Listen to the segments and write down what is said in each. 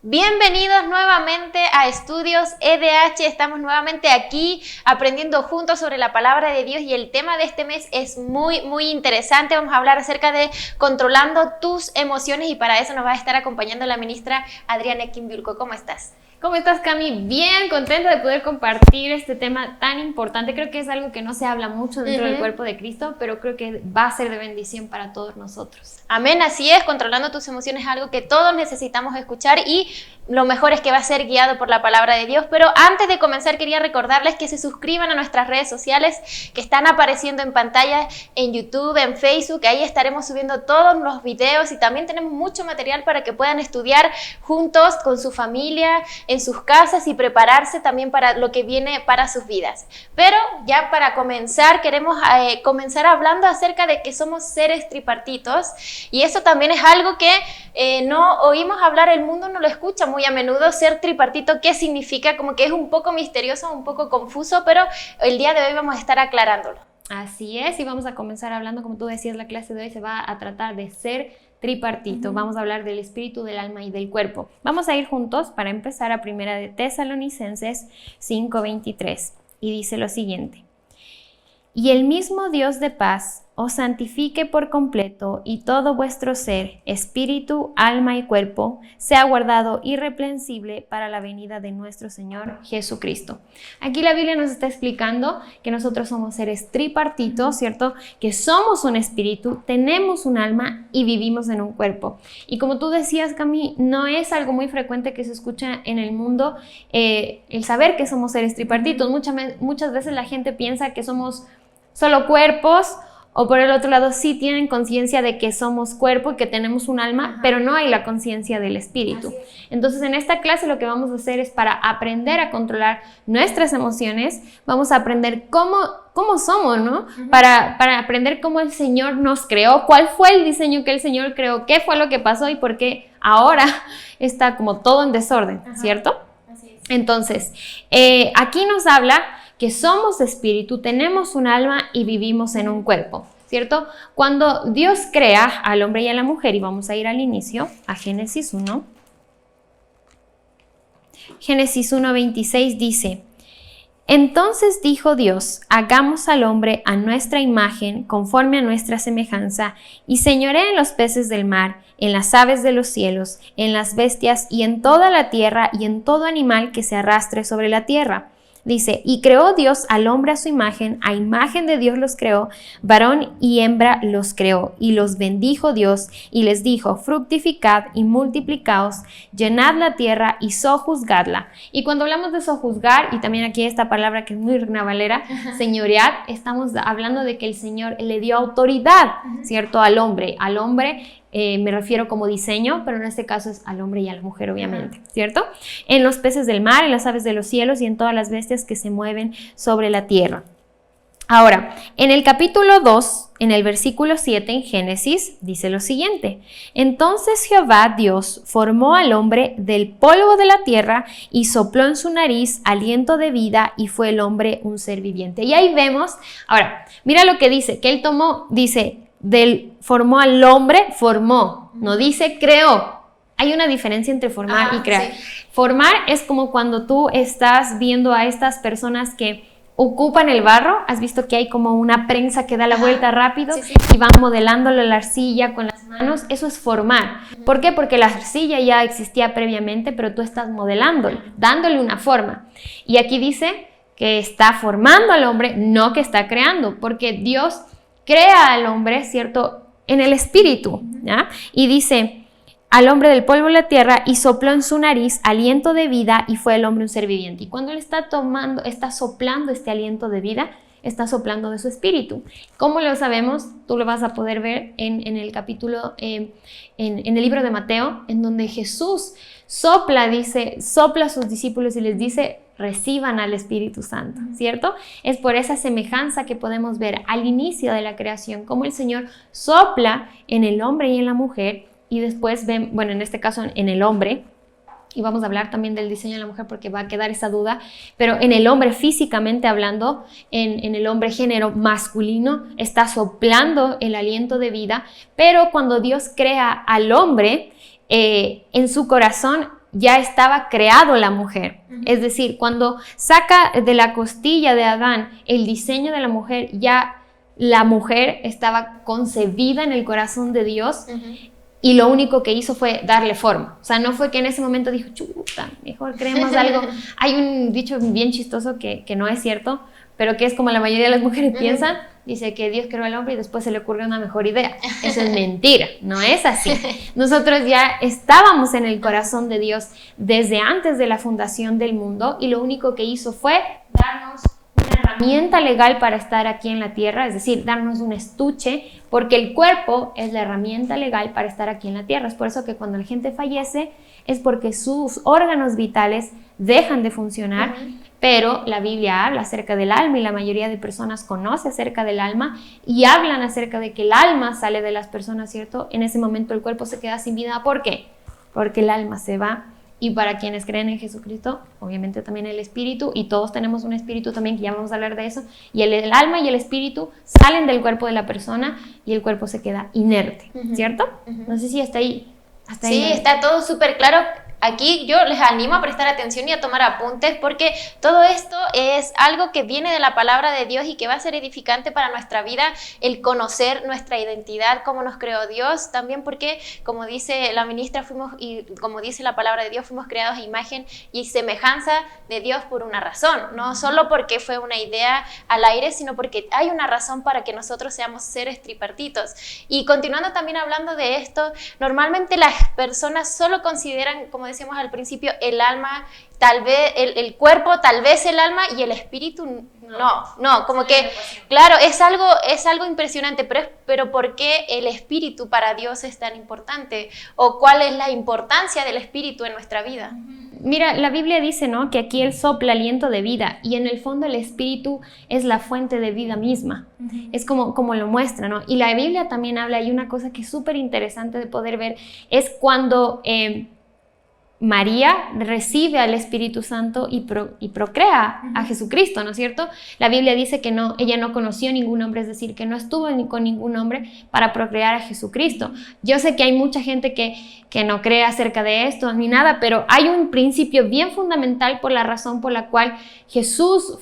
Bienvenidos nuevamente a Estudios EDH. Estamos nuevamente aquí aprendiendo juntos sobre la palabra de Dios y el tema de este mes es muy interesante. Vamos a hablar acerca de controlando tus emociones y para eso nos va a estar acompañando la ministra Adriana Quimbiurco. ¿Cómo estás? ¿Cómo estás, Cami? Bien contenta de poder compartir este tema tan importante. Creo que es algo que no se habla mucho dentro del cuerpo de Cristo, pero creo que va a ser de bendición para todos nosotros. Amén, así es. Controlando tus emociones es algo que todos necesitamos escuchar y lo mejor es que va a ser guiado por la palabra de Dios. Pero antes de comenzar quería recordarles que se suscriban a nuestras redes sociales que están apareciendo en pantalla en YouTube, en Facebook. Ahí estaremos subiendo todos los videos y también tenemos mucho material para que puedan estudiar juntos con su familia, en sus casas y prepararse también para lo que viene para sus vidas. Pero ya para comenzar queremos comenzar hablando acerca de que somos seres tripartitos y eso también es algo que no oímos hablar, el mundo no lo escucha muy a menudo. Ser tripartito, ¿qué significa? Como que es un poco misterioso, un poco confuso, pero el día de hoy vamos a estar aclarándolo. Así es, y vamos a comenzar hablando, como tú decías, la clase de hoy se va a tratar de ser tripartito. Vamos a hablar del espíritu, del alma y del cuerpo. Vamos a ir juntos para empezar a Primera de Tesalonicenses 5:23 y dice lo siguiente: y el mismo Dios de paz os santifique por completo y todo vuestro ser, espíritu, alma y cuerpo, sea guardado irreprensible para la venida de nuestro Señor Jesucristo. Aquí la Biblia nos está explicando que nosotros somos seres tripartitos, ¿cierto? Que somos un espíritu, tenemos un alma y vivimos en un cuerpo. Y como tú decías, Cami, no es algo muy frecuente que se escucha en el mundo el saber que somos seres tripartitos. Muchas veces la gente piensa que somos solo cuerpos, o por el otro lado sí tienen conciencia de que somos cuerpo y que tenemos un alma, pero no hay la conciencia del espíritu. Entonces en esta clase lo que vamos a hacer es para aprender a controlar nuestras emociones, vamos a aprender cómo somos, ¿no? Para aprender cómo el Señor nos creó, cuál fue el diseño que el Señor creó, qué fue lo que pasó y por qué ahora está como todo en desorden, ¿cierto? Así es. Entonces, aquí nos habla que somos espíritu, tenemos un alma y vivimos en un cuerpo, ¿cierto? Cuando Dios crea al hombre y a la mujer, y vamos a ir al inicio, a Génesis 1. Génesis 1:26 dice: entonces dijo Dios, hagamos al hombre a nuestra imagen, conforme a nuestra semejanza, y señoree en los peces del mar, en las aves de los cielos, en las bestias y en toda la tierra y en todo animal que se arrastre sobre la tierra. Dice, y creó Dios al hombre a su imagen de Dios los creó, varón y hembra los creó, y los bendijo Dios, y les dijo, fructificad y multiplicaos, llenad la tierra y sojuzgadla. Y cuando hablamos de sojuzgar, y también aquí esta palabra que es muy Reina Valera, señorear, estamos hablando de que el Señor le dio autoridad, ¿cierto? Al hombre, me refiero como diseño, pero en este caso es al hombre y a la mujer, obviamente, ¿cierto? En los peces del mar, en las aves de los cielos y en todas las bestias que se mueven sobre la tierra. Ahora, en el capítulo 2, en el versículo 7 en Génesis, dice lo siguiente: entonces Jehová Dios formó al hombre del polvo de la tierra y sopló en su nariz aliento de vida y fue el hombre un ser viviente. Y ahí vemos, ahora, mira lo que dice, que él tomó, dice, formó al hombre, formó, no dice creó. Hay una diferencia entre formar y crear. Sí. Formar es como cuando tú estás viendo a estas personas que ocupan el barro, has visto que hay como una prensa que da la vuelta rápido y van modelándole la arcilla con las manos. Eso es formar. ¿Por qué? Porque la arcilla ya existía previamente, pero tú estás modelándole, dándole una forma. Y aquí dice que está formando al hombre, no que está creando, porque Dios crea al hombre, ¿cierto? En el espíritu, ¿ya? Y dice, al hombre del polvo de la tierra y sopló en su nariz aliento de vida y fue el hombre un ser viviente. Y cuando él está soplando este aliento de vida, está soplando de su espíritu. ¿Cómo lo sabemos? Tú lo vas a poder ver en el capítulo, en el libro de Mateo, en donde Jesús sopla a sus discípulos y les dice, reciban al Espíritu Santo, ¿cierto? Es por esa semejanza que podemos ver al inicio de la creación, cómo el Señor sopla en el hombre y en la mujer, y después ven, bueno, en este caso en el hombre, y vamos a hablar también del diseño de la mujer porque va a quedar esa duda, pero en el hombre físicamente hablando, en el hombre género masculino, está soplando el aliento de vida, pero cuando Dios crea al hombre, en su corazón ya estaba creado la mujer. Es decir, cuando saca de la costilla de Adán el diseño de la mujer, ya la mujer estaba concebida en el corazón de Dios. Y lo único que hizo fue darle forma. O sea, no fue que en ese momento dijo, chuta, mejor creemos algo. Hay un dicho bien chistoso que no es cierto, pero que es como la mayoría de las mujeres piensan. Dice que Dios creó al hombre y después se le ocurrió una mejor idea. Eso es mentira, no es así. Nosotros ya estábamos en el corazón de Dios desde antes de la fundación del mundo, y lo único que hizo fue darnos una herramienta legal para estar aquí en la tierra, es decir, darnos un estuche, porque el cuerpo es la herramienta legal para estar aquí en la tierra. Es por eso que cuando la gente fallece es porque sus órganos vitales dejan de funcionar, pero la Biblia habla acerca del alma, y la mayoría de personas conoce acerca del alma y hablan acerca de que el alma sale de las personas, ¿cierto? En ese momento el cuerpo se queda sin vida. ¿Por qué? Porque el alma se va. Y para quienes creen en Jesucristo, obviamente también el espíritu, y todos tenemos un espíritu también, que ya vamos a hablar de eso, y el alma y el espíritu salen del cuerpo de la persona y el cuerpo se queda inerte, ¿cierto? No sé si hasta ahí. Sí, está todo súper claro. Aquí yo les animo a prestar atención y a tomar apuntes, porque todo esto es algo que viene de la palabra de Dios y que va a ser edificante para nuestra vida, el conocer nuestra identidad, cómo nos creó Dios, también porque, como dice la ministra, y como dice la palabra de Dios, fuimos creados a imagen y semejanza de Dios por una razón, no solo porque fue una idea al aire, sino porque hay una razón para que nosotros seamos seres tripartitos. Y continuando también hablando de esto, normalmente las personas solo consideran, como decíamos al principio, el alma, tal vez el cuerpo, tal vez el alma, y el espíritu no, como que, claro, es algo impresionante, pero ¿por qué el espíritu para Dios es tan importante? ¿O cuál es la importancia del espíritu en nuestra vida? Mira, la Biblia dice, ¿no?, que aquí Él sopla aliento de vida, y en el fondo el espíritu es la fuente de vida misma. Es como lo muestra, ¿no? Y la Biblia también habla, y una cosa que es súper interesante de poder ver, es cuando María recibe al Espíritu Santo y procrea a Jesucristo, ¿no es cierto? La Biblia dice que ella no conoció ningún hombre, es decir, que no estuvo con ningún hombre para procrear a Jesucristo. Yo sé que hay mucha gente que no cree acerca de esto ni nada, pero hay un principio bien fundamental por la razón por la cual Jesús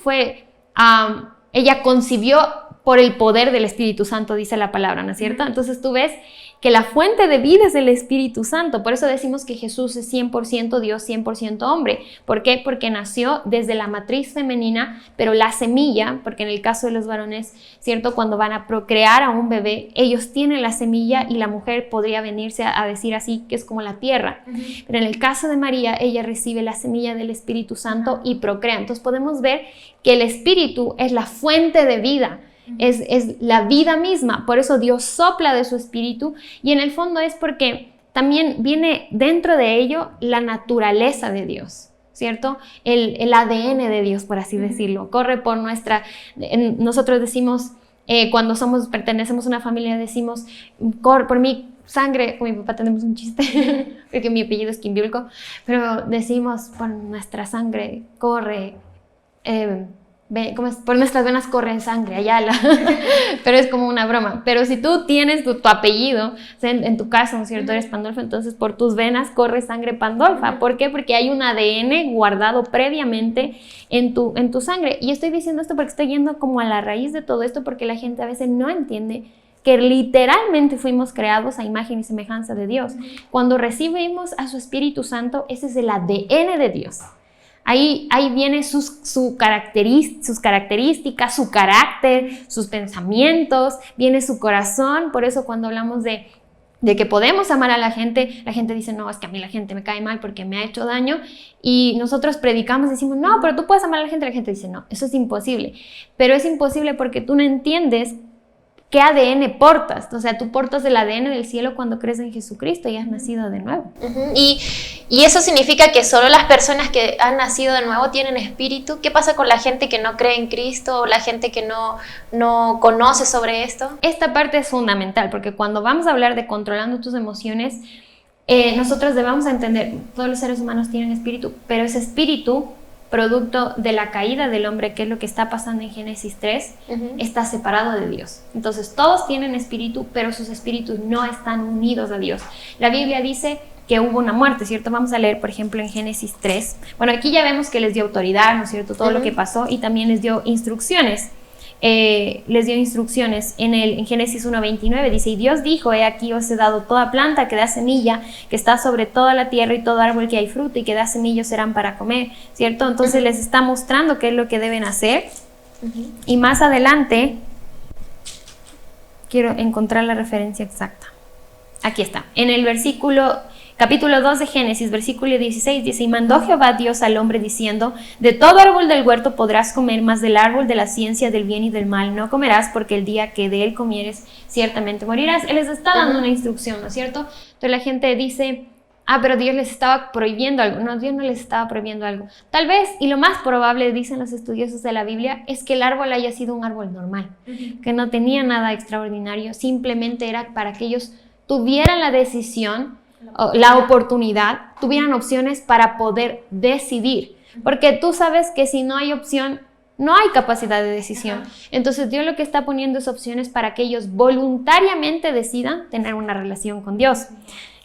ella concibió por el poder del Espíritu Santo, dice la palabra, ¿no es cierto? Entonces tú ves que la fuente de vida es el Espíritu Santo. Por eso decimos que Jesús es 100% Dios, 100% hombre. ¿Por qué? Porque nació desde la matriz femenina, pero la semilla, porque en el caso de los varones, ¿cierto?, cuando van a procrear a un bebé, ellos tienen la semilla, y la mujer podría venirse a decir así, que es como la tierra. Pero en el caso de María, ella recibe la semilla del Espíritu Santo y procrea. Entonces podemos ver que el Espíritu es la fuente de vida. Es la vida misma. Por eso Dios sopla de su espíritu, y en el fondo es porque también viene dentro de ello la naturaleza de Dios, ¿cierto? El ADN de Dios, por así decirlo, corre por nosotros decimos, cuando pertenecemos a una familia, decimos, corre por mi sangre. Con mi papá tenemos un chiste, porque mi apellido es Quimbiulco, pero decimos, por nuestra sangre corre, por nuestras venas corre sangre, Ayala. Pero es como una broma. Pero si tú tienes tu apellido, o sea, en tu caso, ¿no es cierto?, eres Pandolfo, entonces por tus venas corre sangre Pandolfa. ¿Por qué? Porque hay un ADN guardado previamente en tu sangre. Y estoy diciendo esto porque estoy yendo como a la raíz de todo esto, porque la gente a veces no entiende que literalmente fuimos creados a imagen y semejanza de Dios. Cuando recibimos a su Espíritu Santo, ese es el ADN de Dios. Ahí viene sus características, su carácter, sus pensamientos, viene su corazón. Por eso cuando hablamos de que podemos amar a la gente dice, no, es que a mí la gente me cae mal porque me ha hecho daño, y nosotros predicamos y decimos, no, pero tú puedes amar a la gente dice, no, eso es imposible. Pero es imposible porque tú no entiendes ¿qué ADN portas? O sea, tú portas el ADN del cielo cuando crees en Jesucristo y has nacido de nuevo. Y eso significa que solo las personas que han nacido de nuevo tienen espíritu. ¿Qué pasa con la gente que no cree en Cristo o la gente que no conoce sobre esto? Esta parte es fundamental porque cuando vamos a hablar de controlando tus emociones, nosotros debemos entender, todos los seres humanos tienen espíritu, pero ese espíritu, producto de la caída del hombre, que es lo que está pasando en Génesis 3, está separado de Dios. Entonces todos tienen espíritu, pero sus espíritus no están unidos a Dios. La Biblia dice que hubo una muerte, ¿cierto? Vamos a leer, por ejemplo, en Génesis 3. Bueno, aquí ya vemos que les dio autoridad, ¿no es cierto? Todo lo que pasó, y también les dio instrucciones. En Génesis 1:29 dice: y Dios dijo, he aquí os he dado toda planta que da semilla, que está sobre toda la tierra, y todo árbol que hay fruto y que da semillas serán para comer, ¿cierto? Entonces les está mostrando qué es lo que deben hacer. Y más adelante quiero encontrar la referencia exacta. Aquí está, en el capítulo 2 de Génesis, versículo 16, dice: y mandó Jehová Dios al hombre diciendo: de todo árbol del huerto podrás comer, mas del árbol de la ciencia del bien y del mal no comerás, porque el día que de él comieres ciertamente morirás. Él les está dando una instrucción, ¿no es cierto? Entonces la gente dice: pero Dios les estaba prohibiendo algo. No, Dios no les estaba prohibiendo algo. Tal vez, y lo más probable, dicen los estudiosos de la Biblia, es que el árbol haya sido un árbol normal, que no tenía nada extraordinario, simplemente era para que ellos tuvieran la decisión, la oportunidad, tuvieran opciones para poder decidir. Porque tú sabes que si no hay opción, no hay capacidad de decisión. Entonces Dios lo que está poniendo es opciones para que ellos voluntariamente decidan tener una relación con Dios.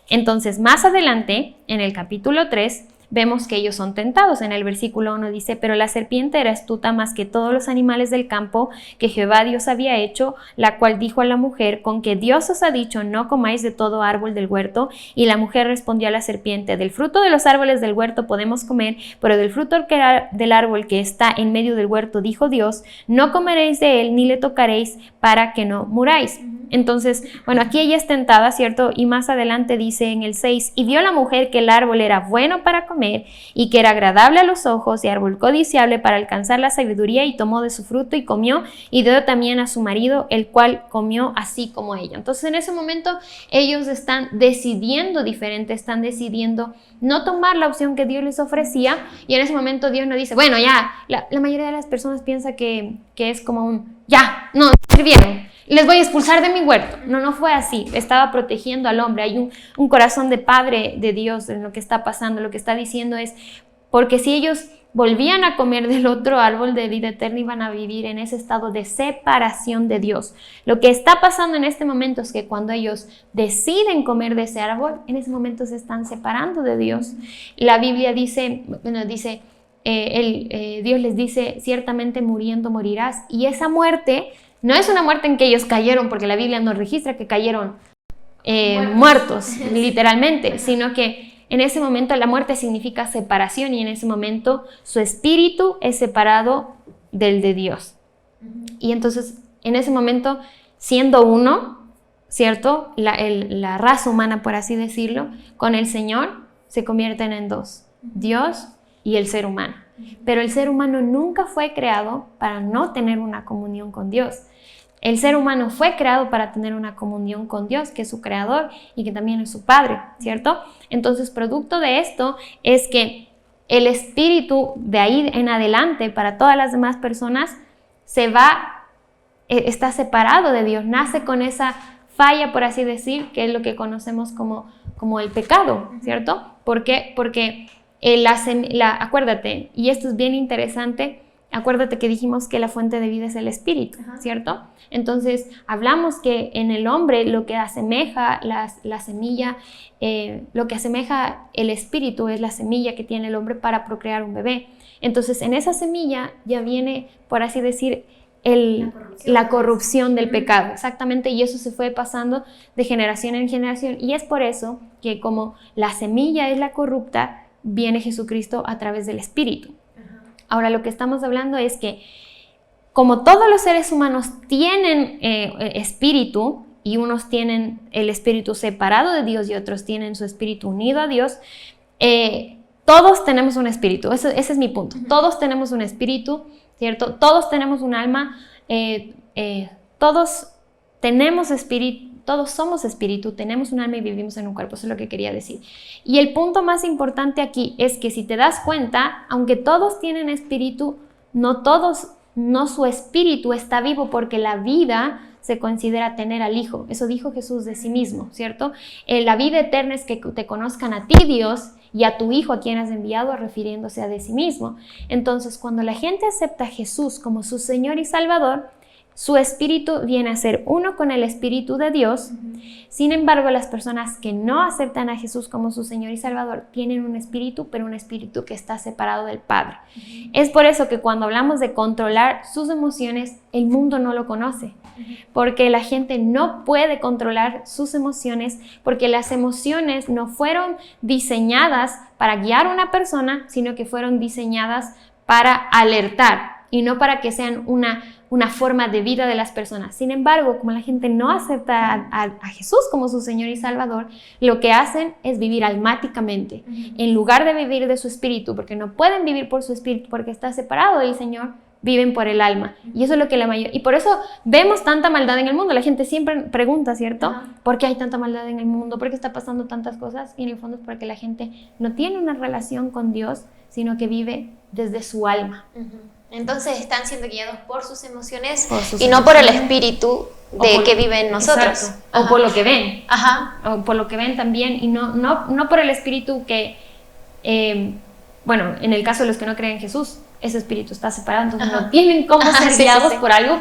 Entonces, más adelante, en el capítulo 3, vemos que ellos son tentados. En el versículo 1 dice: pero la serpiente era astuta más que todos los animales del campo que Jehová Dios había hecho, la cual dijo a la mujer: con que Dios os ha dicho, no comáis de todo árbol del huerto. Y la mujer respondió a la serpiente: del fruto de los árboles del huerto podemos comer, pero del fruto del árbol que está en medio del huerto, dijo Dios, no comeréis de él, ni le tocaréis, para que no muráis. Entonces, bueno, aquí ella es tentada, ¿cierto? Y más adelante dice en el 6: y vio la mujer que el árbol era bueno para comer, y que era agradable a los ojos, y árbol codiciable para alcanzar la sabiduría, y tomó de su fruto y comió, y dio también a su marido, el cual comió así como ella. Entonces en ese momento ellos están decidiendo diferente, están decidiendo no tomar la opción que Dios les ofrecía, y en ese momento Dios no dice: bueno, ya, la mayoría de las personas piensa que es como un, ya, no sirvieron, les voy a expulsar de mi huerto. No fue así. Estaba protegiendo al hombre. Hay un corazón de padre de Dios en lo que está pasando. Lo que está diciendo es, porque si ellos volvían a comer del otro árbol de vida eterna, iban a vivir en ese estado de separación de Dios. Lo que está pasando en este momento es que cuando ellos deciden comer de ese árbol, en ese momento se están separando de Dios. La Biblia dice, Dios les dice: ciertamente muriendo morirás. Y esa muerte no es una muerte en que ellos cayeron, porque la Biblia nos registra que cayeron muertos, literalmente, sino que en ese momento la muerte significa separación, y en ese momento su espíritu es separado del de Dios. Y entonces, en ese momento, siendo uno, ¿cierto? La raza humana, por así decirlo, con el Señor, se convierten en dos: Dios y el ser humano. Pero el ser humano nunca fue creado para no tener una comunión con Dios. El ser humano fue creado para tener una comunión con Dios, que es su creador y que también es su padre, ¿cierto? Entonces, producto de esto es que el espíritu de ahí en adelante para todas las demás personas está separado de Dios, nace con esa falla, por así decir, que es lo que conocemos como el pecado, ¿cierto? ¿Por qué? Porque acuérdate, y esto es bien interesante, acuérdate que dijimos que la fuente de vida es el espíritu, ¿cierto? Entonces, hablamos que en el hombre lo que asemeja la semilla, lo que asemeja el espíritu es la semilla que tiene el hombre para procrear un bebé. Entonces, en esa semilla ya viene, por así decir, la corrupción del pecado, exactamente, y eso se fue pasando de generación en generación, y es por eso que como la semilla es la corrupta, viene Jesucristo a través del espíritu. Ahora, lo que estamos hablando es que como todos los seres humanos tienen espíritu, y unos tienen el espíritu separado de Dios y otros tienen su espíritu unido a Dios, todos tenemos un espíritu. Ese es mi punto. Todos tenemos un espíritu, ¿cierto? Todos tenemos un alma, todos tenemos espíritu, todos somos espíritu, tenemos un alma y vivimos en un cuerpo, eso es lo que quería decir. Y el punto más importante aquí es que si te das cuenta, aunque todos tienen espíritu, no su espíritu está vivo, porque la vida se considera tener al Hijo. Eso dijo Jesús de sí mismo, ¿cierto? La vida eterna es que te conozcan a ti, Dios, y a tu Hijo a quien has enviado, refiriéndose a de sí mismo. Entonces, cuando la gente acepta a Jesús como su Señor y Salvador, su espíritu viene a ser uno con el Espíritu de Dios. Sin embargo, las personas que no aceptan a Jesús como su Señor y Salvador tienen un espíritu, pero un espíritu que está separado del Padre. Es por eso que cuando hablamos de controlar sus emociones, el mundo no lo conoce, porque la gente no puede controlar sus emociones, porque las emociones no fueron diseñadas para guiar a una persona, sino que fueron diseñadas para alertar y no para que sean una forma de vida de las personas. Sin embargo, como la gente no acepta a Jesús como su Señor y Salvador, lo que hacen es vivir almáticamente. En lugar de vivir de su espíritu, porque no pueden vivir por su espíritu, porque está separado del Señor, viven por el alma. Y eso es lo que la mayoría... Y por eso vemos tanta maldad en el mundo. La gente siempre pregunta, ¿cierto? ¿Por qué hay tanta maldad en el mundo? ¿Por qué está pasando tantas cosas? Y en el fondo es porque la gente no tiene una relación con Dios, sino que vive desde su alma. Entonces están siendo guiados por sus emociones y no por el espíritu que vive en nosotros. O por lo que ven. Ajá. O por lo que ven también, y no por el espíritu que, bueno, en el caso de los que no creen en Jesús, ese espíritu está separado, entonces no tienen cómo ser guiados por algo.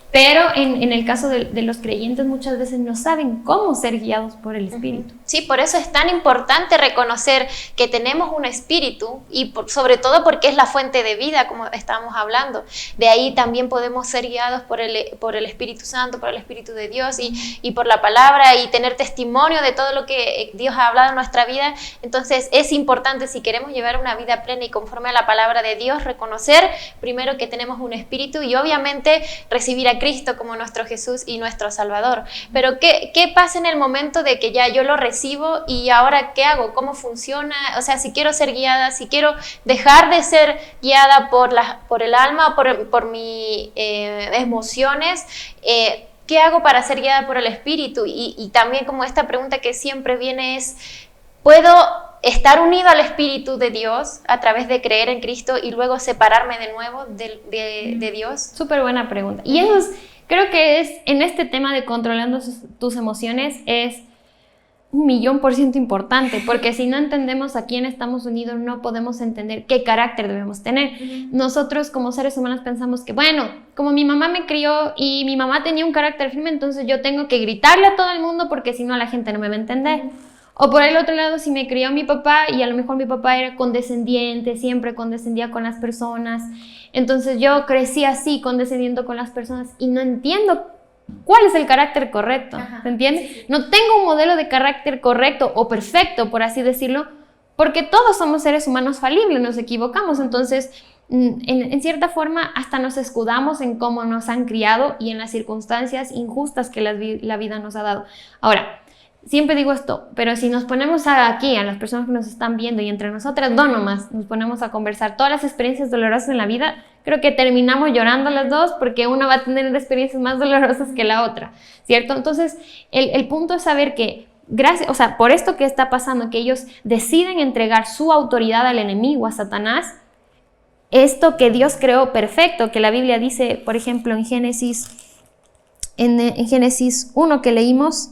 Pero en el caso de los creyentes, muchas veces no saben cómo ser guiados por el Espíritu. Sí, por eso es tan importante reconocer que tenemos un Espíritu y sobre todo porque es la fuente de vida, como estábamos hablando. De ahí también podemos ser guiados por el Espíritu Santo, por el Espíritu de Dios y por la palabra, y tener testimonio de todo lo que Dios ha hablado en nuestra vida. Entonces es importante, si queremos llevar una vida plena y conforme a la palabra de Dios, reconocer primero que tenemos un Espíritu y obviamente recibir a Cristo como nuestro Jesús y nuestro Salvador. Pero ¿qué pasa en el momento de que ya yo lo recibo y ahora qué hago? ¿Cómo funciona? O sea, si quiero ser guiada, si quiero dejar de ser guiada por el alma, por mis emociones, ¿qué hago para ser guiada por el Espíritu? Y también como esta pregunta que siempre viene es, ¿puedo estar unido al Espíritu de Dios a través de creer en Cristo y luego separarme de nuevo de Dios? Súper buena pregunta. Y eso creo que es, en este tema de controlando tus emociones, es 1,000,000% importante, porque si no entendemos a quién estamos unidos, no podemos entender qué carácter debemos tener. Nosotros como seres humanos pensamos que, bueno, como mi mamá me crió y mi mamá tenía un carácter firme, entonces yo tengo que gritarle a todo el mundo porque si no la gente no me va a entender. O por el otro lado, si me crió mi papá y a lo mejor mi papá era condescendiente, siempre condescendía con las personas, entonces yo crecí así, condescendiendo con las personas y no entiendo cuál es el carácter correcto, ¿se entiende? No tengo un modelo de carácter correcto o perfecto, por así decirlo, porque todos somos seres humanos falibles, nos equivocamos, entonces en cierta forma hasta nos escudamos en cómo nos han criado y en las circunstancias injustas que la vida nos ha dado. Ahora, siempre digo esto, pero si nos ponemos aquí a las personas que nos están viendo y entre nosotras dos nomás nos ponemos a conversar todas las experiencias dolorosas en la vida, creo que terminamos llorando las dos porque una va a tener experiencias más dolorosas que la otra, ¿cierto? Entonces, el punto es saber que gracias, o sea, por esto que está pasando, que ellos deciden entregar su autoridad al enemigo, a Satanás, esto que Dios creó perfecto, que la Biblia dice, por ejemplo, en Génesis 1 que leímos,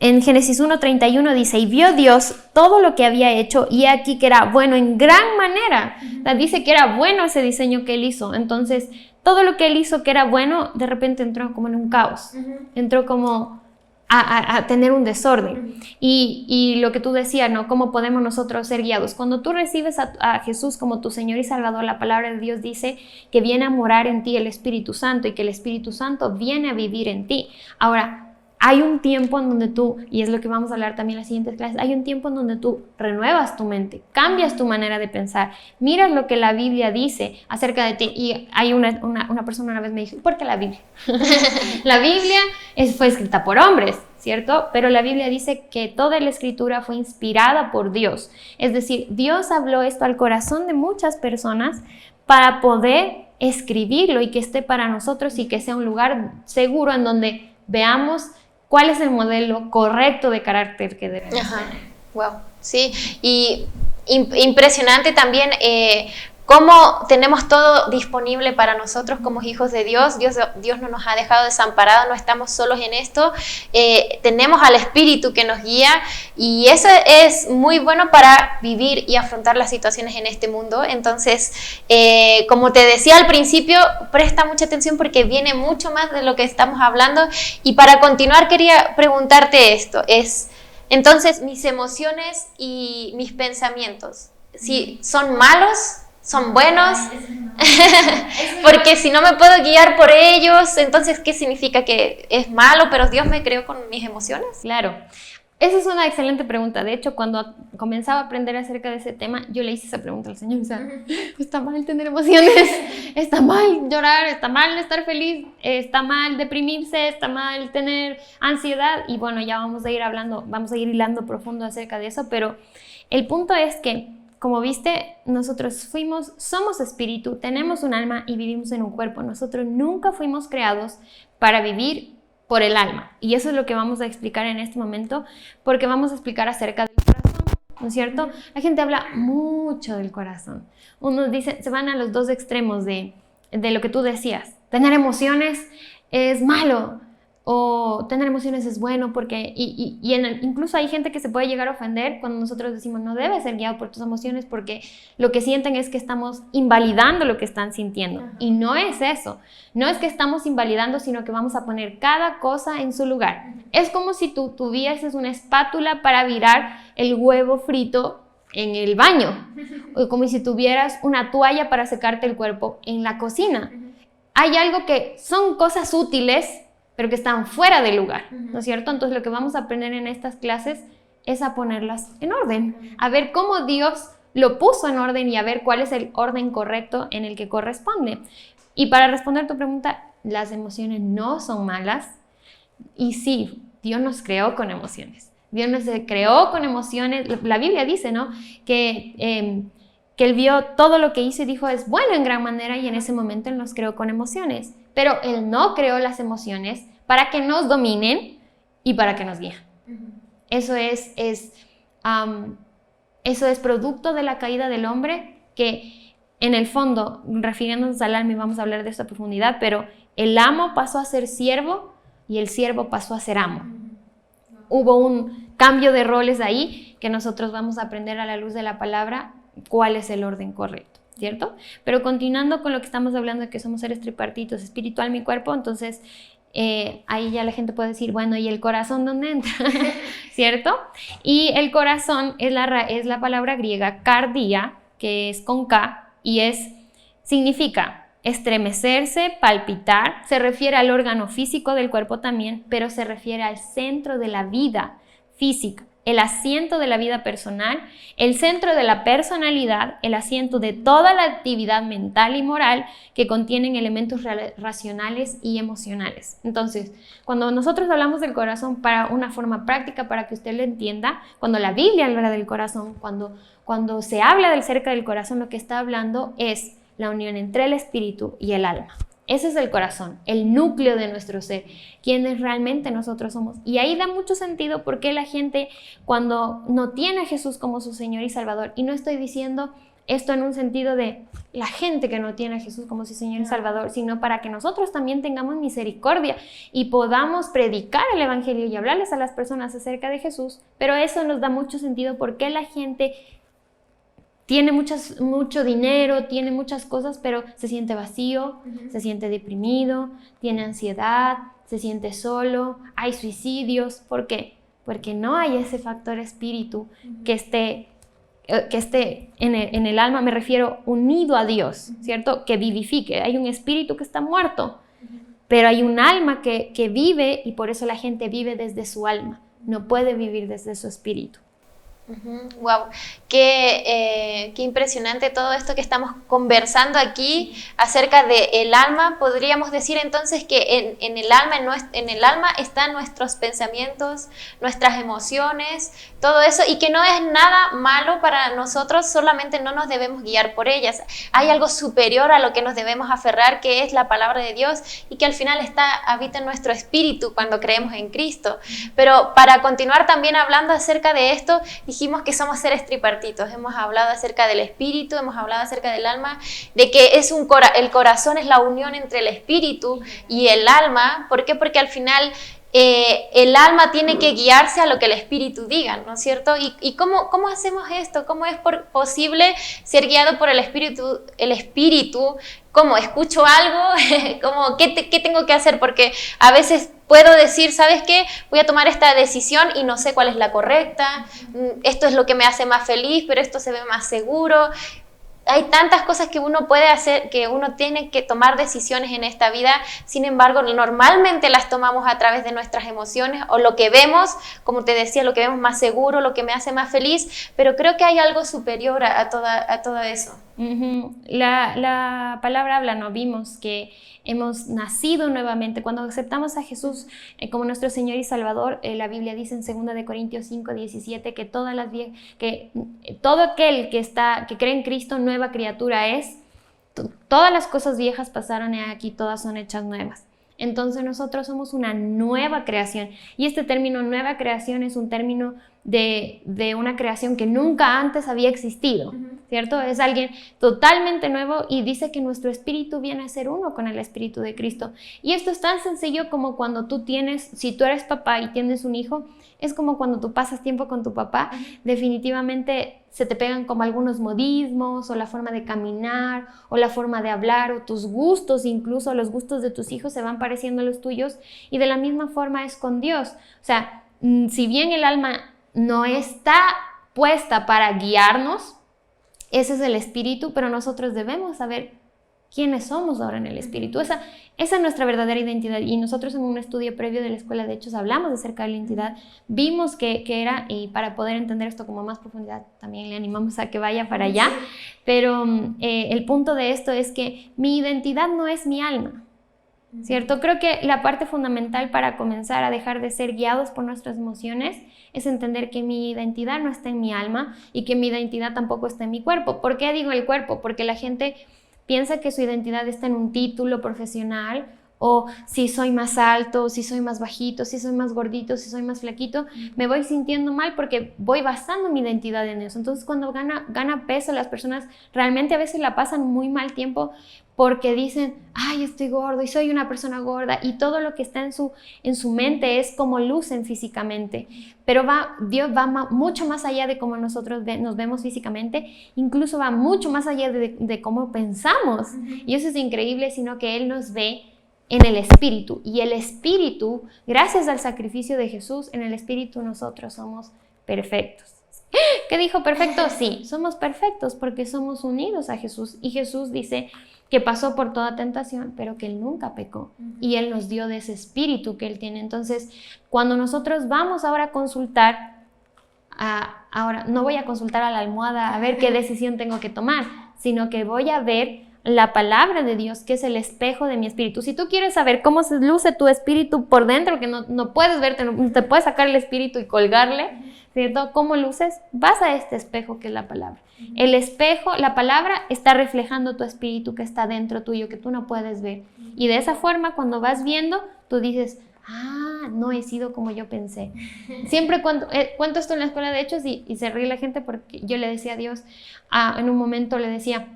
en Génesis 1:31 dice, y vio Dios todo lo que había hecho y aquí que era bueno en gran manera. O sea, dice que era bueno ese diseño que él hizo. Entonces, todo lo que él hizo que era bueno, de repente entró como en un caos. Entró como a tener un desorden. Y lo que tú decías, ¿no? ¿Cómo podemos nosotros ser guiados? Cuando tú recibes a Jesús como tu Señor y Salvador, la palabra de Dios dice que viene a morar en ti el Espíritu Santo y que el Espíritu Santo viene a vivir en ti. Ahora, hay un tiempo en donde tú, y es lo que vamos a hablar también en las siguientes clases, hay un tiempo en donde tú renuevas tu mente, cambias tu manera de pensar, miras lo que la Biblia dice acerca de ti. Y hay una persona una vez me dijo, ¿por qué la Biblia? La Biblia fue escrita por hombres, ¿cierto? Pero la Biblia dice que toda la escritura fue inspirada por Dios. Es decir, Dios habló esto al corazón de muchas personas para poder escribirlo y que esté para nosotros y que sea un lugar seguro en donde veamos cuál es el modelo correcto de carácter que debemos tener. Wow, sí, y impresionante también cómo tenemos todo disponible para nosotros como hijos de Dios. Dios no nos ha dejado desamparados, no estamos solos en esto. Tenemos al Espíritu que nos guía y eso es muy bueno para vivir y afrontar las situaciones en este mundo. Entonces, como te decía al principio, presta mucha atención porque viene mucho más de lo que estamos hablando. Y para continuar quería preguntarte esto, entonces, mis emociones y mis pensamientos, si son malos, son buenos, porque si no me puedo guiar por ellos, entonces, ¿qué significa? ¿Que es malo, pero Dios me creó con mis emociones? Claro, esa es una excelente pregunta. De hecho, cuando comenzaba a aprender acerca de ese tema, yo le hice esa pregunta al Señor. O sea, está mal tener emociones, está mal llorar, está mal estar feliz, está mal deprimirse, está mal tener ansiedad. Y bueno, ya vamos a ir hilando profundo acerca de eso, pero el punto es que, como viste, nosotros somos espíritu, tenemos un alma y vivimos en un cuerpo. Nosotros nunca fuimos creados para vivir por el alma. Y eso es lo que vamos a explicar en este momento, porque vamos a explicar acerca del corazón, ¿no es cierto? La gente habla mucho del corazón. Unos dicen, se van a los dos extremos de lo que tú decías. Tener emociones es malo, o tener emociones es bueno, porque incluso hay gente que se puede llegar a ofender cuando nosotros decimos no debes ser guiado por tus emociones, porque lo que sienten es que estamos invalidando lo que están sintiendo. Y no es eso, no es que estamos invalidando, sino que vamos a poner cada cosa en su lugar. Es como si tú tuvieses una espátula para virar el huevo frito en el baño, o como si tuvieras una toalla para secarte el cuerpo en la cocina. Hay algo que son cosas útiles, pero que están fuera de lugar, ¿no es cierto? Entonces lo que vamos a aprender en estas clases es a ponerlas en orden, a ver cómo Dios lo puso en orden y a ver cuál es el orden correcto en el que corresponde. Y para responder tu pregunta, las emociones no son malas y sí, Dios nos creó con emociones. Dios nos creó con emociones. La Biblia dice, ¿no? Que Él vio todo lo que hizo y dijo es bueno en gran manera, y en ese momento Él nos creó con emociones. Pero Él no creó las emociones para que nos dominen y para que nos guíen. Eso es producto de la caída del hombre, que en el fondo, refiriéndonos al alma, y vamos a hablar de esto a profundidad, pero el amo pasó a ser siervo y el siervo pasó a ser amo. Hubo un cambio de roles ahí que nosotros vamos a aprender a la luz de la palabra cuál es el orden correcto, ¿cierto? Pero continuando con lo que estamos hablando de que somos seres tripartitos, espíritu, alma y cuerpo, entonces ahí ya la gente puede decir, bueno, ¿y el corazón dónde entra? ¿Cierto? Y el corazón es la palabra griega cardia, que es con K, y significa estremecerse, palpitar, se refiere al órgano físico del cuerpo también, pero se refiere al centro de la vida física, el asiento de la vida personal, el centro de la personalidad, el asiento de toda la actividad mental y moral que contienen elementos racionales y emocionales. Entonces, cuando nosotros hablamos del corazón para una forma práctica, para que usted lo entienda, cuando la Biblia habla del corazón, cuando se habla del cerca del corazón, lo que está hablando es la unión entre el espíritu y el alma. Ese es el corazón, el núcleo de nuestro ser, quienes realmente nosotros somos. Y ahí da mucho sentido por qué la gente, cuando no tiene a Jesús como su Señor y Salvador, y no estoy diciendo esto en un sentido de la gente que no tiene a Jesús como su Señor y Salvador, sino para que nosotros también tengamos misericordia y podamos predicar el Evangelio y hablarles a las personas acerca de Jesús. Pero eso nos da mucho sentido por qué la gente tiene mucho dinero, tiene muchas cosas, pero se siente vacío, se siente deprimido, tiene ansiedad, se siente solo, hay suicidios. ¿Por qué? Porque no hay ese factor espíritu que esté en el alma, me refiero unido a Dios, ¿cierto? Que vivifique. Hay un espíritu que está muerto, pero hay un alma que vive, y por eso la gente vive desde su alma, no puede vivir desde su espíritu. Wow, qué impresionante todo esto que estamos conversando aquí acerca del alma. Podríamos decir entonces que en el alma están nuestros pensamientos, nuestras emociones, todo eso, y que no es nada malo para nosotros, solamente no nos debemos guiar por ellas. Hay algo superior a lo que nos debemos aferrar, que es la palabra de Dios, y que al final habita en nuestro espíritu cuando creemos en Cristo. Pero para continuar también hablando acerca de esto, dijimos que somos seres tripartitos. Hemos hablado acerca del espíritu, hemos hablado acerca del alma, de que el corazón es la unión entre el espíritu y el alma. ¿Por qué? Porque al final el alma tiene que guiarse a lo que el espíritu diga, ¿no es cierto? ¿Y cómo hacemos esto? ¿Cómo es posible ser guiado por el espíritu? ¿Cómo? ¿Escucho algo? ¿Qué tengo que hacer? Porque a veces puedo decir, ¿sabes qué? Voy a tomar esta decisión y no sé cuál es la correcta. Esto es lo que me hace más feliz, pero esto se ve más seguro. Hay tantas cosas que uno puede hacer, que uno tiene que tomar decisiones en esta vida. Sin embargo, normalmente las tomamos a través de nuestras emociones o lo que vemos, como te decía, lo que vemos más seguro, lo que me hace más feliz, pero creo que hay algo superior a todo eso. La palabra habla, ¿no? Vimos que hemos nacido nuevamente. Cuando aceptamos a Jesús como nuestro Señor y Salvador, la Biblia dice en 2 Corintios 5:17 que todo aquel que cree en Cristo, nueva criatura es. Todas las cosas viejas pasaron y aquí todas son hechas nuevas. Entonces nosotros somos una nueva creación, y este término nueva creación es un término de una creación que nunca antes había existido, ¿cierto? Es alguien totalmente nuevo, y dice que nuestro espíritu viene a ser uno con el espíritu de Cristo. Y esto es tan sencillo como cuando si tú eres papá y tienes un hijo, es como cuando tú pasas tiempo con tu papá, definitivamente se te pegan como algunos modismos, o la forma de caminar, o la forma de hablar, o tus gustos, incluso los gustos de tus hijos se van pareciendo a los tuyos, y de la misma forma es con Dios. O sea, si bien el alma no está puesta para guiarnos, ese es el espíritu, pero nosotros debemos saber quiénes somos ahora en el espíritu. Esa es nuestra verdadera identidad, y nosotros en un estudio previo de la Escuela de Hechos hablamos acerca de la identidad, vimos que era, y para poder entender esto con más profundidad también le animamos a que vaya para allá, pero el punto de esto es que mi identidad no es mi alma, ¿cierto? Creo que la parte fundamental para comenzar a dejar de ser guiados por nuestras emociones es entender que mi identidad no está en mi alma, y que mi identidad tampoco está en mi cuerpo. ¿Por qué digo el cuerpo? Porque la gente piensa que su identidad está en un título profesional, o si soy más alto, si soy más bajito, si soy más gordito, si soy más flaquito, me voy sintiendo mal porque voy basando mi identidad en eso. Entonces, cuando gana peso, las personas realmente a veces la pasan muy mal tiempo porque dicen, ay, estoy gordo y soy una persona gorda, y todo lo que está en su mente es como lucen físicamente. Pero Dios va mucho más allá de cómo nosotros nos vemos físicamente, incluso va mucho más allá de cómo pensamos. Y eso es increíble, sino que Él nos ve en el espíritu, y el espíritu, gracias al sacrificio de Jesús, en el espíritu nosotros somos perfectos. ¿Qué dijo perfecto? Sí, somos perfectos porque somos unidos a Jesús, y Jesús dice que pasó por toda tentación, pero que Él nunca pecó, y Él nos dio de ese espíritu que Él tiene. Entonces, cuando nosotros vamos ahora a consultar, ahora no voy a consultar a la almohada a ver qué decisión tengo que tomar, sino que voy a ver la palabra de Dios, que es el espejo de mi espíritu. Si tú quieres saber cómo se luce tu espíritu por dentro, que no puedes verte, no te puedes sacar el espíritu y colgarle, ¿cierto? ¿Cómo luces? Vas a este espejo que es la palabra. El espejo, la palabra, está reflejando tu espíritu que está dentro tuyo, que tú no puedes ver. Y de esa forma, cuando vas viendo, tú dices, no he sido como yo pensé. Siempre cuento esto en la Escuela de Hechos, y se ríe la gente porque yo le decía a Dios, en un momento le decía,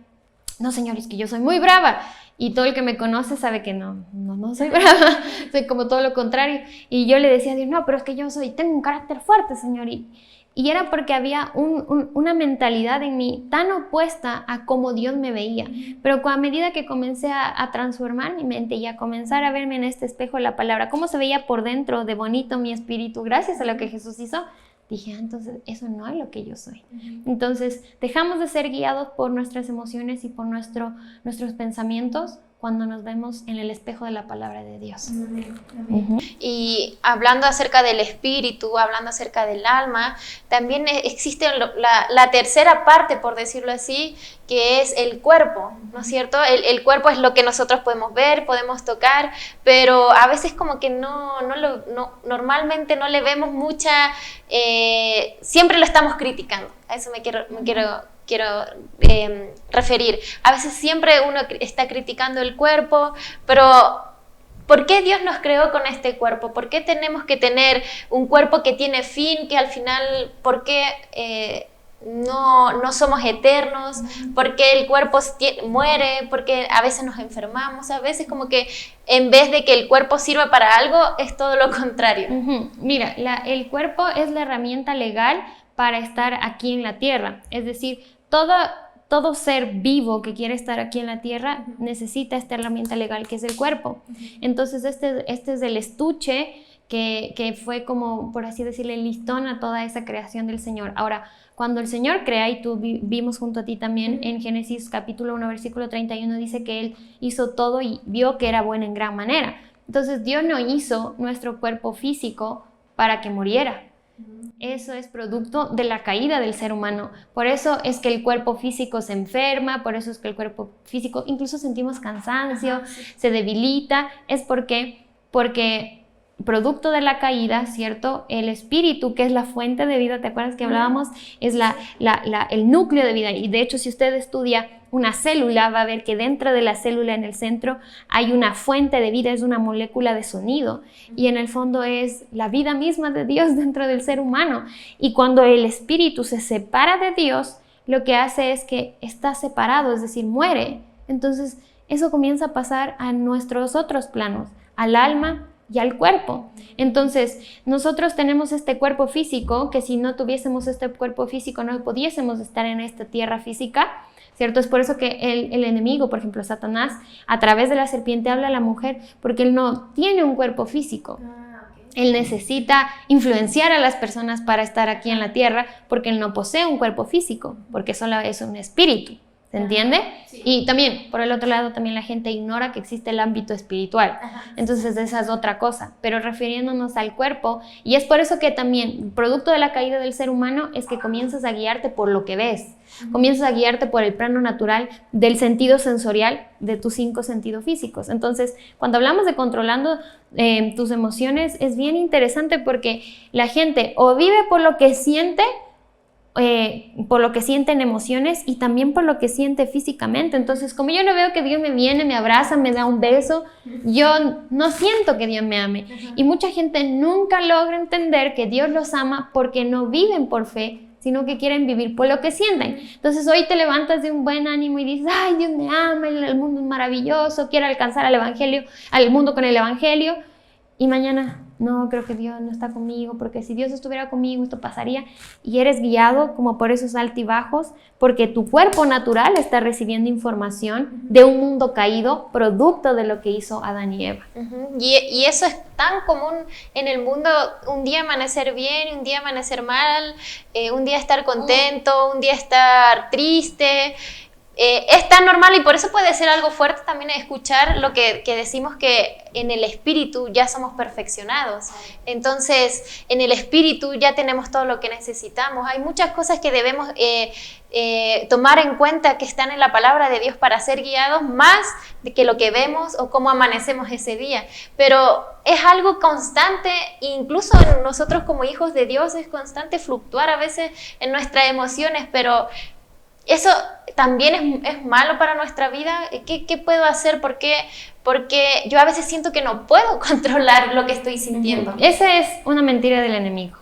no, Señor, es que yo soy muy brava. Y todo el que me conoce sabe que no soy brava, soy como todo lo contrario. Y yo le decía a Dios, no, pero es que tengo un carácter fuerte, Señor. Y era porque había una mentalidad en mí tan opuesta a cómo Dios me veía. Pero a medida que comencé a transformar mi mente y a comenzar a verme en este espejo de la palabra, cómo se veía por dentro de bonito mi espíritu, gracias a lo que Jesús hizo, dije, entonces eso no es lo que yo soy. Entonces dejamos de ser guiados por nuestras emociones y por nuestros pensamientos, cuando nos vemos en el espejo de la palabra de Dios. Y hablando acerca del espíritu, hablando acerca del alma, también existe la tercera parte, por decirlo así, que es el cuerpo, ¿no es cierto? El cuerpo es lo que nosotros podemos ver, podemos tocar, pero a veces como que normalmente no le vemos mucha, siempre lo estamos criticando, a eso me quiero referir. A veces siempre uno está criticando el cuerpo, pero ¿por qué Dios nos creó con este cuerpo? ¿Por qué tenemos que tener un cuerpo que tiene fin, que al final, por qué no somos eternos? ¿Por qué el cuerpo muere? ¿Por qué a veces nos enfermamos? A veces como que en vez de que el cuerpo sirva para algo, es todo lo contrario. Mira, el cuerpo es la herramienta legal para estar aquí en la tierra, es decir, todo ser vivo que quiere estar aquí en la tierra necesita esta herramienta legal que es el cuerpo. Entonces este es el estuche que fue como, por así decirle, el listón a toda esa creación del Señor. Ahora, cuando el Señor crea, y tú vimos junto a ti también en Génesis capítulo 1, versículo 31, dice que Él hizo todo y vio que era bueno en gran manera. Entonces Dios no hizo nuestro cuerpo físico para que muriera. Eso es producto de la caída del ser humano. Por eso es que el cuerpo físico se enferma, por eso es que el cuerpo físico incluso sentimos cansancio, se debilita. Es porque producto de la caída, ¿cierto? El espíritu, que es la fuente de vida, ¿te acuerdas que hablábamos? Es el núcleo de vida. Y de hecho, si usted estudia una célula, va a ver que dentro de la célula, en el centro, hay una fuente de vida, es una molécula de sonido. Y en el fondo es la vida misma de Dios dentro del ser humano. Y cuando el espíritu se separa de Dios, lo que hace es que está separado, es decir, muere. Entonces, eso comienza a pasar a nuestros otros planos, al alma y al cuerpo. Entonces, nosotros tenemos este cuerpo físico, que si no tuviésemos este cuerpo físico no pudiésemos estar en esta tierra física, ¿cierto? Es por eso que el enemigo, por ejemplo, Satanás, a través de la serpiente habla a la mujer, porque él no tiene un cuerpo físico. Él necesita influenciar a las personas para estar aquí en la tierra, porque él no posee un cuerpo físico, porque solo es un espíritu. ¿Se entiende? Sí. Y también, por el otro lado, también la gente ignora que existe el ámbito espiritual. Entonces, esa es otra cosa. Pero refiriéndonos al cuerpo, y es por eso que también, producto de la caída del ser humano, es que comienzas a guiarte por lo que ves. Comienzas a guiarte por el plano natural del sentido sensorial de tus 5 sentidos físicos. Entonces, cuando hablamos de controlando tus emociones, es bien interesante porque la gente o vive por lo que siente, por lo que sienten emociones y también por lo que siente físicamente. Entonces, como yo no veo que Dios me viene, me abraza, me da un beso, yo no siento que Dios me ame. Y mucha gente nunca logra entender que Dios los ama porque no viven por fe, sino que quieren vivir por lo que sienten. Entonces, hoy te levantas de un buen ánimo y dices, ay, Dios me ama, el mundo es maravilloso, quiero alcanzar al mundo con el evangelio. Y mañana, no, creo que Dios no está conmigo, porque si Dios estuviera conmigo esto pasaría. Y eres guiado como por esos altibajos, porque tu cuerpo natural está recibiendo información de un mundo caído, producto de lo que hizo Adán y Eva. Y eso es tan común en el mundo, un día amanecer bien, un día amanecer mal, un día estar contento, un día estar triste. Es tan normal, y por eso puede ser algo fuerte también escuchar lo que decimos, que en el espíritu ya somos perfeccionados. Entonces, en el espíritu ya tenemos todo lo que necesitamos. Hay muchas cosas que debemos tomar en cuenta, que están en la palabra de Dios para ser guiados, más de que lo que vemos o cómo amanecemos ese día. Pero es algo constante, incluso en nosotros como hijos de Dios es constante fluctuar a veces en nuestras emociones, pero eso también es malo para nuestra vida. ¿Qué puedo hacer? Porque yo a veces siento que no puedo controlar lo que estoy sintiendo. Esa es una mentira del enemigo.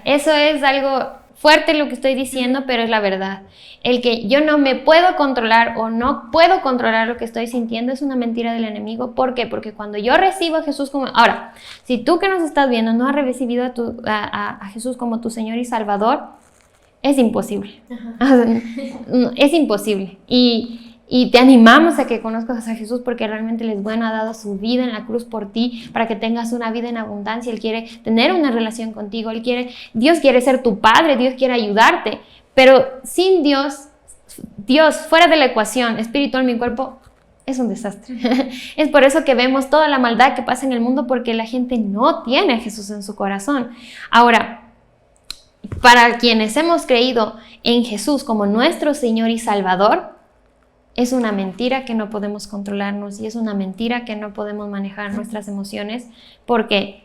Eso es algo fuerte lo que estoy diciendo, pero es la verdad. El que yo no me puedo controlar o no puedo controlar lo que estoy sintiendo es una mentira del enemigo. ¿Por qué? Porque cuando yo recibo a Jesús como... Ahora, si tú que nos estás viendo no has recibido a Jesús como tu Señor y Salvador, es imposible. Es imposible. Y te animamos a que conozcas a Jesús, porque realmente Él es bueno, ha dado su vida en la cruz por ti, para que tengas una vida en abundancia. Él quiere tener una relación contigo. Dios quiere ser tu Padre, Dios quiere ayudarte. Pero sin Dios fuera de la ecuación, espiritual, mi cuerpo es un desastre. Es por eso que vemos toda la maldad que pasa en el mundo, porque la gente no tiene a Jesús en su corazón. Ahora, para quienes hemos creído en Jesús como nuestro Señor y Salvador, es una mentira que no podemos controlarnos y es una mentira que no podemos manejar nuestras emociones, porque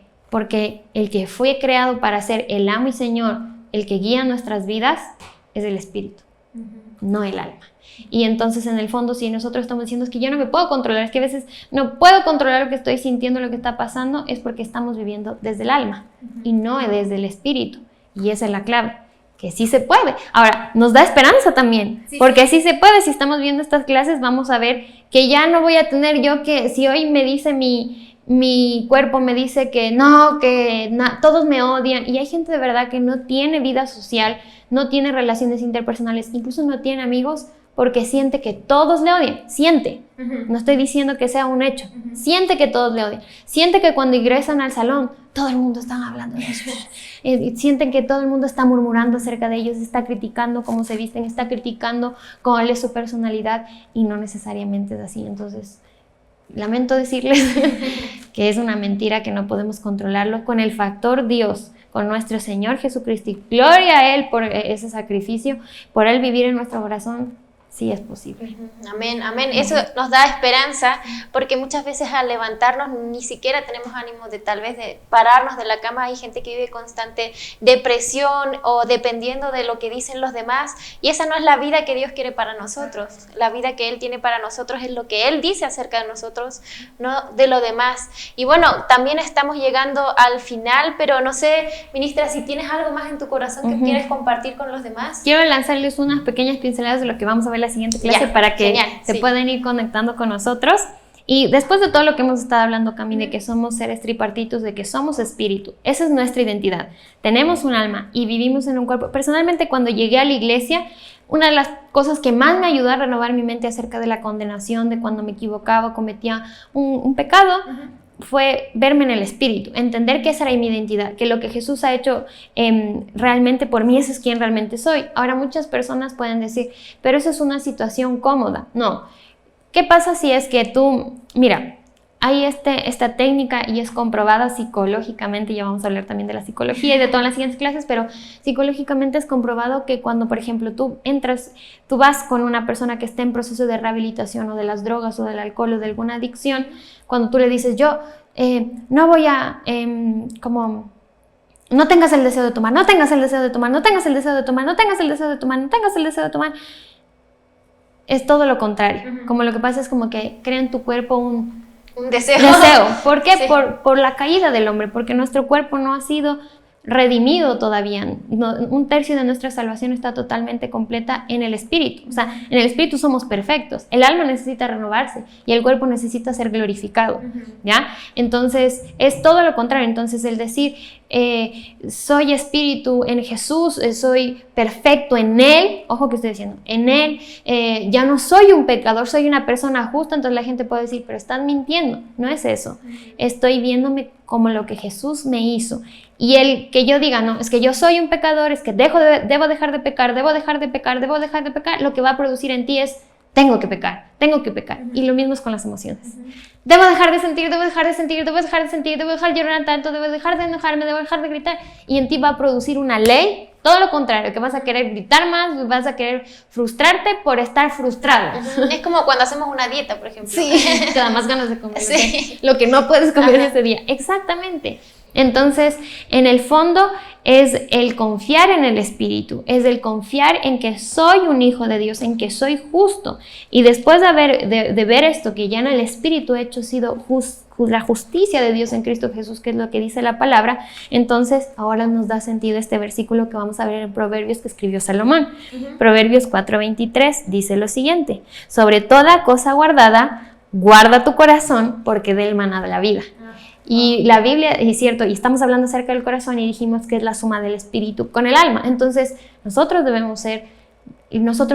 el que fue creado para ser el amo y Señor, el que guía nuestras vidas, es el Espíritu, no el alma. Y entonces, en el fondo, si nosotros estamos diciendo es que yo no me puedo controlar, es que a veces no puedo controlar lo que estoy sintiendo, lo que está pasando, es porque estamos viviendo desde el alma y no desde el Espíritu. Y esa es la clave, que sí se puede. Ahora, nos da esperanza también, porque sí se puede. Si estamos viendo estas clases, vamos a ver que ya no voy a tener yo que, si hoy me dice mi cuerpo me dice que no, todos me odian, y hay gente de verdad que no tiene vida social, no tiene relaciones interpersonales, incluso no tiene amigos, porque siente que todos le odian, siente, no estoy diciendo que sea un hecho, siente que todos le odian, siente que cuando ingresan al salón, todo el mundo está hablando de eso, sienten que todo el mundo está murmurando acerca de ellos, está criticando cómo se visten, está criticando cuál es su personalidad, y no necesariamente es así. Entonces, lamento decirles que es una mentira, que no podemos controlarlo. Con el factor Dios, con nuestro Señor Jesucristo, y gloria a Él por ese sacrificio, por Él vivir en nuestro corazón, sí es posible. Amén, amén. Eso nos da esperanza, porque muchas veces al levantarnos ni siquiera tenemos ánimo de tal vez de pararnos de la cama. Hay gente que vive constante depresión o dependiendo de lo que dicen los demás, y esa no es la vida que Dios quiere para nosotros. La vida que Él tiene para nosotros es lo que Él dice acerca de nosotros, no de lo demás. Y bueno, también estamos llegando al final, pero no sé, ministra, si tienes algo más en tu corazón que quieres compartir con los demás. Quiero lanzarles unas pequeñas pinceladas de lo que vamos a ver la siguiente clase, para que se puedan ir conectando con nosotros. Y después de todo lo que hemos estado hablando, Cami, de que somos seres tripartitos, de que somos espíritu, esa es nuestra identidad. Tenemos un alma y vivimos en un cuerpo. Personalmente, cuando llegué a la iglesia, una de las cosas que más me ayudó a renovar mi mente acerca de la condenación, de cuando me equivocaba, cometía un pecado, fue verme en el Espíritu, entender que esa era mi identidad, que lo que Jesús ha hecho realmente por mí, ese es quien realmente soy. Ahora, muchas personas pueden decir, pero eso es una situación cómoda. No. ¿Qué pasa si es que tú, mira, hay esta técnica y es comprobada psicológicamente, ya vamos a hablar también de la psicología y de todas las siguientes clases, pero psicológicamente es comprobado que cuando, por ejemplo, tú vas con una persona que está en proceso de rehabilitación o de las drogas o del alcohol o de alguna adicción, cuando tú le dices, yo no voy a, no tengas el deseo de tomar, no tengas el deseo de tomar, no tengas el deseo de tomar, no tengas el deseo de tomar, no tengas el deseo de tomar, es todo lo contrario. Como lo que pasa es como que crea en tu cuerpo un deseo. ¿Por qué? Sí. Por la caída del hombre, porque nuestro cuerpo no ha sido redimido todavía. No, 1/3 de nuestra salvación está totalmente completa en el Espíritu. O sea, en el Espíritu somos perfectos. El alma necesita renovarse y el cuerpo necesita ser glorificado, ¿ya? Entonces, es todo lo contrario. Entonces, el decir, soy espíritu en Jesús, soy perfecto en Él, ojo que estoy diciendo, en Él, ya no soy un pecador, soy una persona justa. Entonces la gente puede decir, pero están mintiendo. No es eso. Estoy viéndome como lo que Jesús me hizo. Y el que yo diga, no, es que yo soy un pecador, es que debo dejar de pecar, debo dejar de pecar, lo que va a producir en ti es, tengo que pecar. Y lo mismo es con las emociones. Debo dejar de sentir, debo dejar de llorar tanto, debo dejar de enojarme, debo dejar de gritar. Y en ti va a producir una ley, todo lo contrario, que vas a querer gritar más, vas a querer frustrarte por estar frustrado. Es como cuando hacemos una dieta, por ejemplo. Sí, te da más ganas de comer lo que no puedes comer ese día. Exactamente. Entonces, en el fondo es el confiar en el Espíritu, es el confiar en que soy un hijo de Dios, en que soy justo. Y después de ver esto, que ya en el Espíritu he sido la justicia de Dios en Cristo Jesús, que es lo que dice la palabra, entonces ahora nos da sentido este versículo que vamos a ver en Proverbios que escribió Salomón. Proverbios 4:23 dice lo siguiente: sobre toda cosa guardada, guarda tu corazón, porque de él mana la vida. Y la Biblia, es cierto, y estamos hablando acerca del corazón y dijimos que es la suma del espíritu con el alma. Entonces, nosotros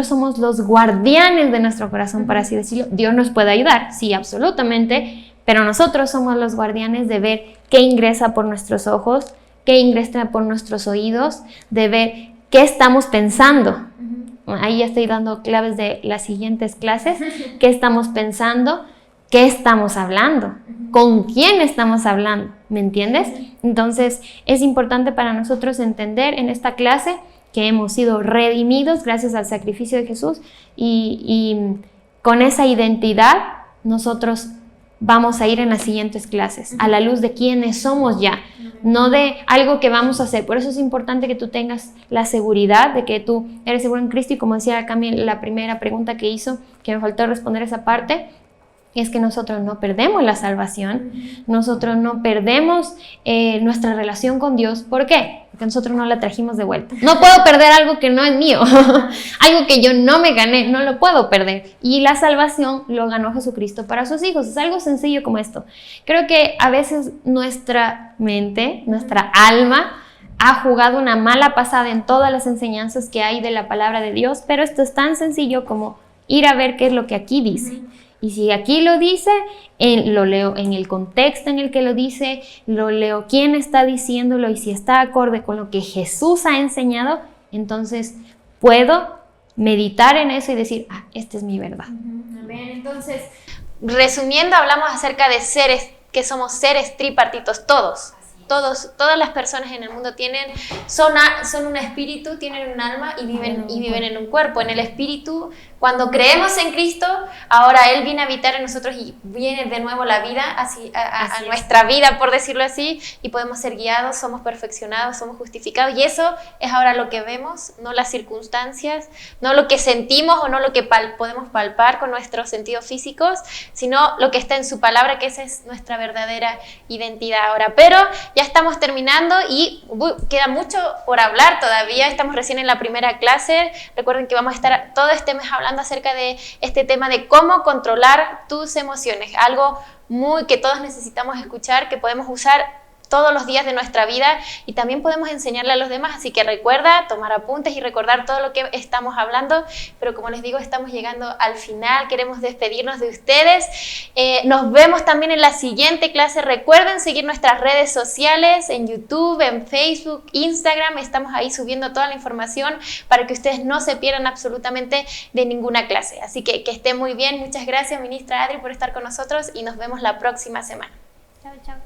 somos los guardianes de nuestro corazón, para así decirlo. Dios nos puede ayudar, sí, absolutamente, pero nosotros somos los guardianes de ver qué ingresa por nuestros ojos, qué ingresa por nuestros oídos, de ver qué estamos pensando. ahí ya estoy dando claves de las siguientes clases, qué estamos pensando, qué estamos hablando, con quién estamos hablando, ¿me entiendes? Entonces es importante para nosotros entender en esta clase que hemos sido redimidos gracias al sacrificio de Jesús y con esa identidad nosotros vamos a ir en las siguientes clases, a la luz de quiénes somos ya, no de algo que vamos a hacer. Por eso es importante que tú tengas la seguridad de que tú eres seguro en Cristo, y como decía Cami, la primera pregunta que hizo, que me faltó responder esa parte, es que nosotros no perdemos la salvación, nosotros no perdemos nuestra relación con Dios. ¿Por qué? Porque nosotros no la trajimos de vuelta. No puedo perder algo que no es mío, algo que yo no me gané, no lo puedo perder. Y la salvación lo ganó Jesucristo para sus hijos. Es algo sencillo como esto. Creo que a veces nuestra mente, nuestra alma, ha jugado una mala pasada en todas las enseñanzas que hay de la palabra de Dios, pero esto es tan sencillo como ir a ver qué es lo que aquí dice. Y si aquí lo dice, lo leo en el contexto en el que lo dice, lo leo quién está diciéndolo, y si está acorde con lo que Jesús ha enseñado, entonces puedo meditar en eso y decir, esta es mi verdad. Amén. Entonces, resumiendo, hablamos acerca de seres, que somos seres tripartitos, todas las personas en el mundo son un espíritu, tienen un alma y viven en un cuerpo. En el espíritu, cuando creemos en Cristo, ahora Él viene a habitar en nosotros y viene de nuevo la vida a nuestra vida, por decirlo así, y podemos ser guiados, somos perfeccionados, somos justificados, y eso es ahora lo que vemos, no las circunstancias, no lo que sentimos o no lo que podemos palpar con nuestros sentidos físicos, sino lo que está en su palabra, que esa es nuestra verdadera identidad ahora. Pero ya estamos terminando y queda mucho por hablar todavía, estamos recién en la primera clase. Recuerden que vamos a estar todo este mes hablando acerca de este tema de cómo controlar tus emociones, algo que todos necesitamos escuchar, que podemos usar todos los días de nuestra vida y también podemos enseñarle a los demás. Así que recuerda tomar apuntes y recordar todo lo que estamos hablando, pero como les digo, estamos llegando al final, queremos despedirnos de ustedes. Nos vemos también en la siguiente clase. Recuerden seguir nuestras redes sociales en YouTube, en Facebook, Instagram, estamos ahí subiendo toda la información para que ustedes no se pierdan absolutamente de ninguna clase. Así que estén muy bien. Muchas gracias, ministra Adri, por estar con nosotros y nos vemos la próxima semana. Chao, chao.